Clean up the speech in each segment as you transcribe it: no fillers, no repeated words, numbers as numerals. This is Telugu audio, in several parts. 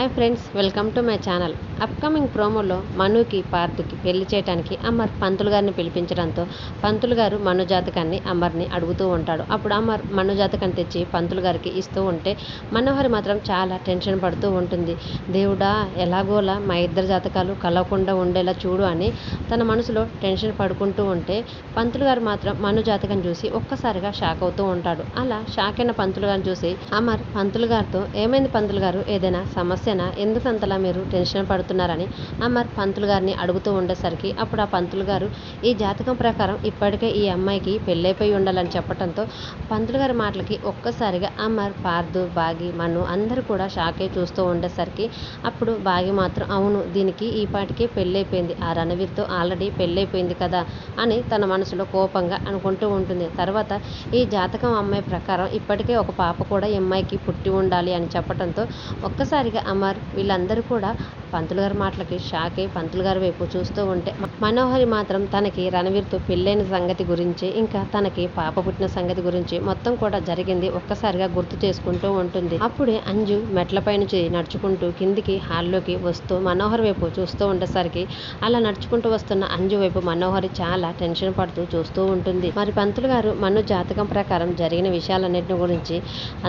Hi friends, welcome to my channel. Upcoming ప్రోమోలో మనుకి పార్థుకి పెళ్లి చేయడానికి అమర్ పంతులు గారిని పిలిపించడంతో పంతులు గారు మను జాతకాన్ని అమర్ని అడుగుతూ ఉంటాడు. అప్పుడు అమర్ మను జాతకాన్ని తెచ్చి పంతులు గారికి ఇస్తూ ఉంటే మనోహరి మాత్రం చాలా టెన్షన్ పడుతూ ఉంటుంది. దేవుడా, ఎలాగోలా మా ఇద్దరు జాతకాలు కలవకుండా ఉండేలా చూడు అని తన మనసులో టెన్షన్ పడుకుంటూ ఉంటే పంతులు గారు మాత్రం మను జాతకం చూసి ఒక్కసారిగా షాక్ అవుతూ ఉంటాడు. అలా షాక్ అయిన పంతులు గారిని చూసి అమర్ పంతులు గారితో, ఏమైంది పంతులు గారు, ఏదైనా సమస్యనా, ఎందుకు అంతలా మీరు టెన్షన్ పడుతున్నారని అమర్ పంతులు గారిని అడుగుతూ ఉండేసరికి అప్పుడు ఆ పంతులు గారు ఈ జాతకం ప్రకారం ఇప్పటికే ఈ అమ్మాయికి పెళ్ళైపోయి ఉండాలని చెప్పడంతో పంతులు గారి మాటలకి ఒక్కసారిగా అమర్, పార్థు, బాగి, మను అందరూ కూడా షాక్ అయి చూస్తూ ఉండేసరికి అప్పుడు బాగి మాత్రం అవును, దీనికి ఈ పాటికే పెళ్ళైపోయింది, ఆ రణవీర్తో ఆల్రెడీ పెళ్ళైపోయింది కదా అని తన మనసులో కోపంగా అనుకుంటూ ఉంటుంది. తర్వాత ఈ జాతకం అమ్మాయి ప్రకారం ఇప్పటికే ఒక పాప కూడా ఈ అమ్మాయికి పుట్టి ఉండాలి అని చెప్పడంతో ఒక్కసారిగా అమర్ వీళ్ళందరూ కూడా పంతులు గారి మాటలకి షాక్ అయి పంతులు గారి వైపు చూస్తూ ఉంటే మనోహరి మాత్రం తనకి రణవీర్తో పెళ్ళైన సంగతి గురించి, ఇంకా తనకి పాప పుట్టిన సంగతి గురించి మొత్తం కూడా జరిగింది ఒక్కసారిగా గుర్తు చేసుకుంటూ ఉంటుంది. అప్పుడే అంజు మెట్లపై నుంచి నడుచుకుంటూ కిందికి హాల్లోకి వస్తూ మనోహరి వైపు చూస్తూ ఉండేసరికి అలా నడుచుకుంటూ వస్తున్న అంజు వైపు మనోహరి చాలా టెన్షన్ పడుతూ చూస్తూ ఉంటుంది. మరి పంతులు గారు మను జాతకం ప్రకారం జరిగిన విషయాలన్నింటిని గురించి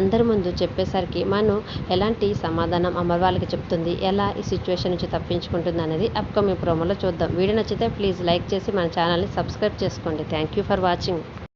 అందరి ముందు చెప్పేసరికి మను ఎలాంటి సమాధానం అమర్ వాళ్ళకి చెప్తుంది, ఎలా ఈ సిచ్యువేషన్ నుంచి తప్పించుకుంటుంది అనేది అప్కమింగ్ ప్రోమోలో చూద్దాం. వీడియో నచ్చితే ప్లీజ్ లైక్ చేసి మన ఛానల్ని సబ్స్క్రైబ్ చేసుకోండి. Thank you for watching.